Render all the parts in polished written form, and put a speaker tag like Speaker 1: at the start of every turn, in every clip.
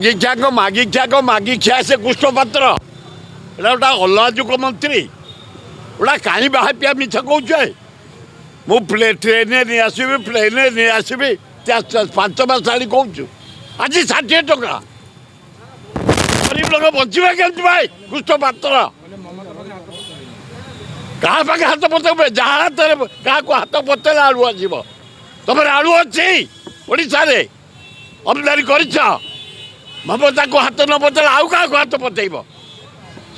Speaker 1: मागिख्या से कुष्ठपत्र एटा गोटा अलाजुक मंत्री गोटा कहीं बाहर मिछ कौचे मुझे ट्रेन नहीं आसबि प्लेन नहीं आसबि 5 मास आड़ी कौचु आज 60 टका गरीब लोग बचे के भाई कुष्ठपत्र क्या पाखे हाथ पतेबे जहाँ हाथ क्या हाथ पतेला आलु आसब तुम आलु अच्छी ओडा आमदानी कर ममता को हाथ न पतेल आउ क्या हाथ पतेब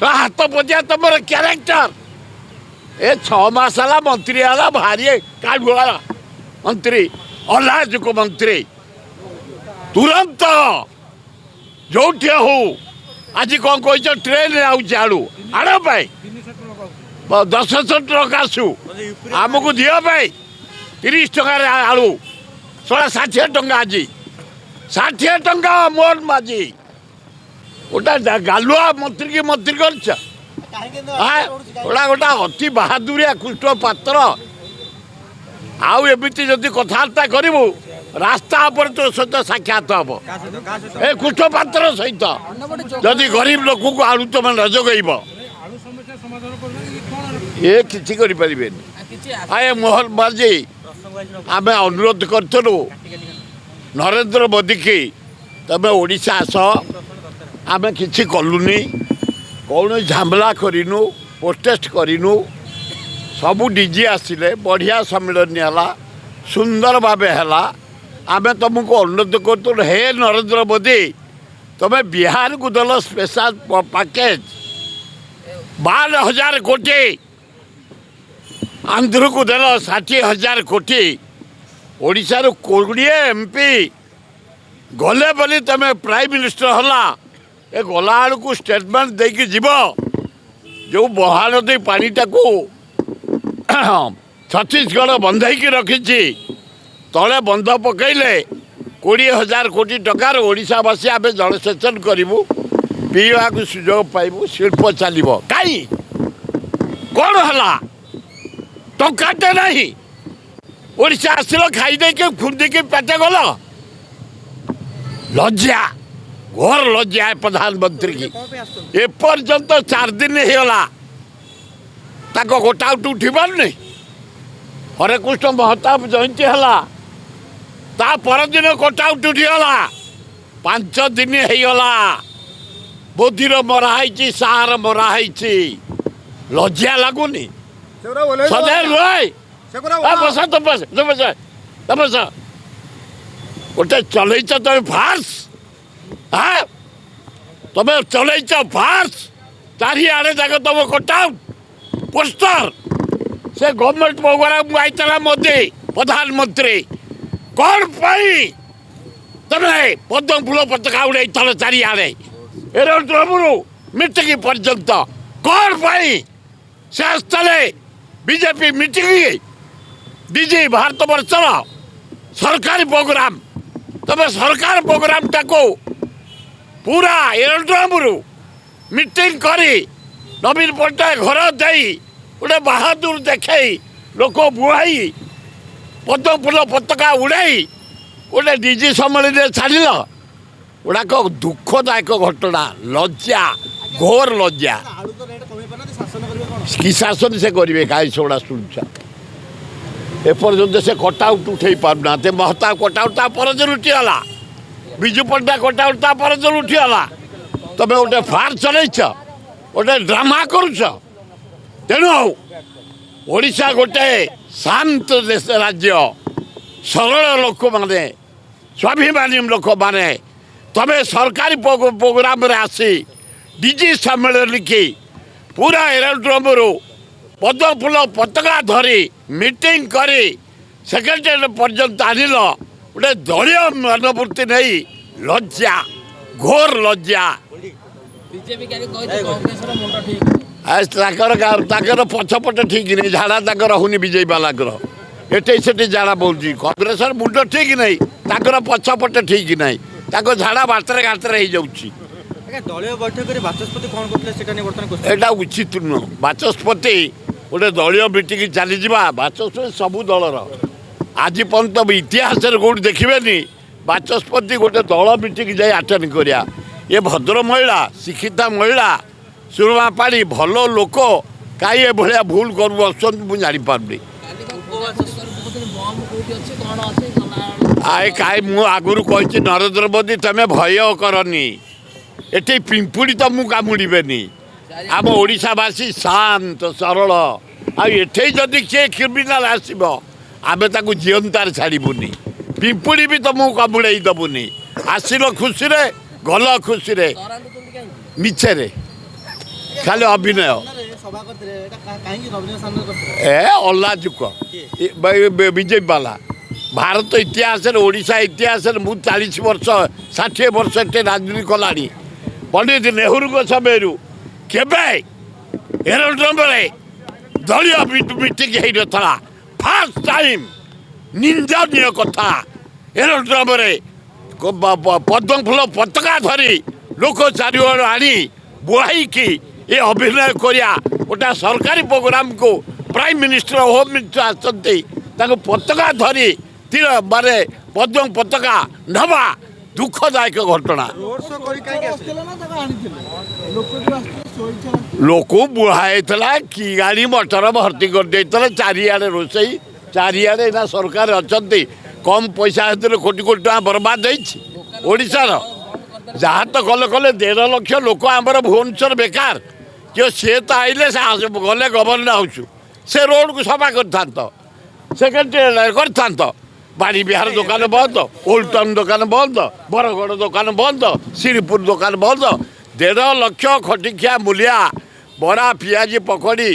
Speaker 1: हाथ पतिया तुम क्यारेक्टर ए 6 मास है मंत्री है भारी काढ़ुआ मंत्री अलाजुक मंत्री तुरंत जो हो आज कौन कह ट्रेन आड़ू आड़ 10 ट्रक आसू आमको दिवाई 30 टकर आलू 60 टंका आज 60 टंका मोर माजी गोटा गालुआ मंत्री की मंत्री गोटा गोटा अति बहादुरिया कुष्ठ पात्र आउ एमती जदि कथबार्ता करूँ रास्ता पर तो सहित साक्षात हम ए कुष्ठ पात्र सहित जदि गरीब लोक को आलू तुम नजगैब ये किसी करें आए मोहन माझी आम अनुरोध करूँ नरेंद्र मोदी की तमें ओडिशा आस आम कि कलुनी कौन झामला करनु प्रोटेस्ट करनु सबू डीजी आसिले बढ़िया सम्मेलन है सुंदर भाव है आम तुमको अनुरोध कर हे नरेंद्र मोदी तुम्हें बिहार को दल स्पेशल पैकेज 12,000 कोटी आंध्र को दल 60,000 कोटी ओडिशार 20 MP गले बोली तुम प्राइम मिनिस्टर हला ए गला को स्टेटमेंट देकी जीव जो महानदी पानीटा को छत्तीसगढ़ बंधेकी रखी तले बंध पकईले 20,000 कोटी टकार ओडिशावासी आम जलसेचन करूँ पीवा को सुजोग पाइबू शिल्प चलो कहीं कौन है टंकाटे नहीं ओडिशा आसिल खाईदे खुंदी पेटे गल लज्जा घोर लज्जा है प्रधानमंत्री की एपर्यंत 4 दिन होगा गोटा उठी पारनी हरे कृष्ण महताब जयंती है ता परदिन गोटा उठीगला 5 दिन होगा बोधीर मराही सार मराही लज्जा लगुनि सदैव बस तुम बस तुम बस गोटे चल तुम फार्स हाँ तुम चल फार्स चारिआड़े जाक तुम कटाउट पोस्टर से गवर्नमेंट प्रोग्राम आईला मोदी प्रधानमंत्री कौन पाई तुम पद्म फूल पताका उड़े चारिआड़े एरोड्रोमरू मीटिंग पर्यंत कौन पाई से स्थले बीजेपी मीटिंग डीजी भारत वर्षर सरकारी प्रोग्राम तुम सरकार प्रोग्राम टाको पूरा एरोड्रोमरू मीटिंग करी नवीन पट्टनायक घर दे गोटे बहादुर देखे लोक बुआई पद्म फूल पताका उड़ाई गोटे डीजी सम्मेलन छाड़ गुड़ाक दुखदायक घटना लज्जा घोर लज्जा कि शासन से करेंगे कहीं सेगुड़ा शुणुचा एपर्यंत से कटाउट उठे पारना महता कटाउट परदिन उठीगला विजु पट्टनायक कटाउट परदिन उठीगला तुम गोटे फार चल गोटे ड्रामा करुच तेणु ओडिशा गोटे शांत देश राज्य सरल लोक माने स्वाभिमानी लोक माने तमें सरकारी प्रोग्राम रे आसी डीजी सम्मेलन की पूरा एरोड्रोमरू पद्म फूल पताका धरी मीटिंग करी सेक्रेटेरिएट पर्यंत आनिल गोटे दलीय मनोवृत्ति नहीं लज्जा घोर लज्जा पछपटे ठीक नहीं झाड़ा तक हूनी विजय बालाकर एटे से झाड़ा बोलूँ कांग्रेस मुंड ठीक नहीं पछपटे ठीक नहीं झाड़ा बातरे घातरे हो
Speaker 2: दलीय बैठक बाचस्पति कौन करते
Speaker 1: एटा उचित नुह बाचस्पति गोटे दलीय मीटिंग चली बाचस्पति सबू दलर आज पर्यटन इतिहास कौट देखिए ବାଚସ୍ପତି ଗୋଟେ ଦଳ ମିଟିଂ ଯାଇ ଆଟେଣ୍ଡ କରିବା ଏ ଭଦ୍ର ମହିଳା ଶିକ୍ଷିତା ମହିଳା ସୁରମା ପାଣି ଭଲ ଲୋକ କାହିଁ ଏଭଳିଆ ଭୁଲ କରୁ ବସୁଛନ୍ତି ମୁଁ ଜାଣିପାରୁନି। ଆଏ କାହିଁ ମୁଁ ଆଗରୁ କହିଛି ନରେନ୍ଦ୍ର ମୋଦି ତମେ ଭୟ କରନି ଏଠି ପିମ୍ପୁଡ଼ି ତମକୁ କାମୁଡ଼ିବେନି ଆମ ଓଡ଼ିଶାବାସୀ ଶାନ୍ତ ସରଳ ଆଉ ଏଠି ଯଦି କିଏ କ୍ରିମିନାଲ ଆସିବ ଆମେ ତାକୁ ଜିଅନ୍ତାରେ ଛାଡ଼ିବୁନି ପିମ୍ପୁଡ଼ି ବି ତମକୁ କାମୁଡ଼େଇ ଦେବୁନି ଆସିଲ ଖୁସିରେ ଗଲ ଖୁସିରେ ମିଛରେ ଖାଲି ଅଭିନୟ ଏ ଅଲ୍ଲାଜୁକ ବିଜେପି ବାଲା ଭାରତ ଇତିହାସରେ ଓଡ଼ିଶା ଇତିହାସରେ ମୁଁ 40 ବର୍ଷ 60 ବର୍ଷ ଏଠି ରାଜନୀତି କଲାଣି ପଣ୍ଡିତ ନେହେରୁଙ୍କ ସମୟରୁ କେବେ ଏରୋଡ୍ରମରେ ଦଳୀୟ ମିଟିଂ ହେଇନଥିଲା ଫାର୍ଷ୍ଟ ଟାଇମ୍ ନିନ୍ଦନୀୟ କଥା ଏରୋଡ୍ରମରେ ପଦ୍ମ ଫୁଲ ପତାକା ଧରି ଲୋକ ଚାରିଆଡ଼ୁ ଆଣି ବୁହାଇକି ଏ ଅଭିନୟ କରିବା ଗୋଟା ସରକାରୀ ପ୍ରୋଗ୍ରାମକୁ ପ୍ରାଇମ୍ ମିନିଷ୍ଟର ହୋମ୍ ମିନିଷ୍ଟର ଆସନ୍ତି ତାଙ୍କୁ ପତାକା ଧରି ତୀର ମାନେ ପଦ୍ମ ପତାକା ନେବା ଦୁଃଖଦାୟକ ଘଟଣା ଲୋକ ବୁହା ହେଇଥିଲା କି ଗାଡ଼ି ମଟର ଭର୍ତ୍ତି କରିଦେଇଥିଲା ଚାରିଆଡ଼େ ରୋଷେଇ ଚାରିଆଡ଼େ ଏଇନା ସରକାର ଅଛନ୍ତି କମ୍ ପଇସା ଭିତରେ କୋଟି କୋଟି ଟଙ୍କା ବର୍ବାଦ ହେଇଛି ଓଡ଼ିଶାର ଯାହା ତ କଲେ 1.5 ଲକ୍ଷ ଲୋକ ଆମର ଭୁବନେଶ୍ୱର ବେକାର କିଏ ସିଏ ତ ଆଇଲେ ସେ ଗଲେ ଗଭର୍ଣ୍ଣର ହାଉସ୍ ସେ ରୋଡ଼କୁ ସଫା କରିଥାନ୍ତ ସେକ୍ରେଟେରିଏଟ୍ କରିଥାନ୍ତ ବାଣୀ ବିହାର ଦୋକାନ ବନ୍ଦ ଓଲ୍ଡ ଟାଉନ୍ ଦୋକାନ ବନ୍ଦ ବରଗଡ଼ ଦୋକାନ ବନ୍ଦ ଶ୍ରୀପୁର ଦୋକାନ ବନ୍ଦ 1.5 ଲକ୍ଷ ଖଟିଖିଆ ମୂଲିଆ ବରା ପିଆଜି ପକୋଡ଼ି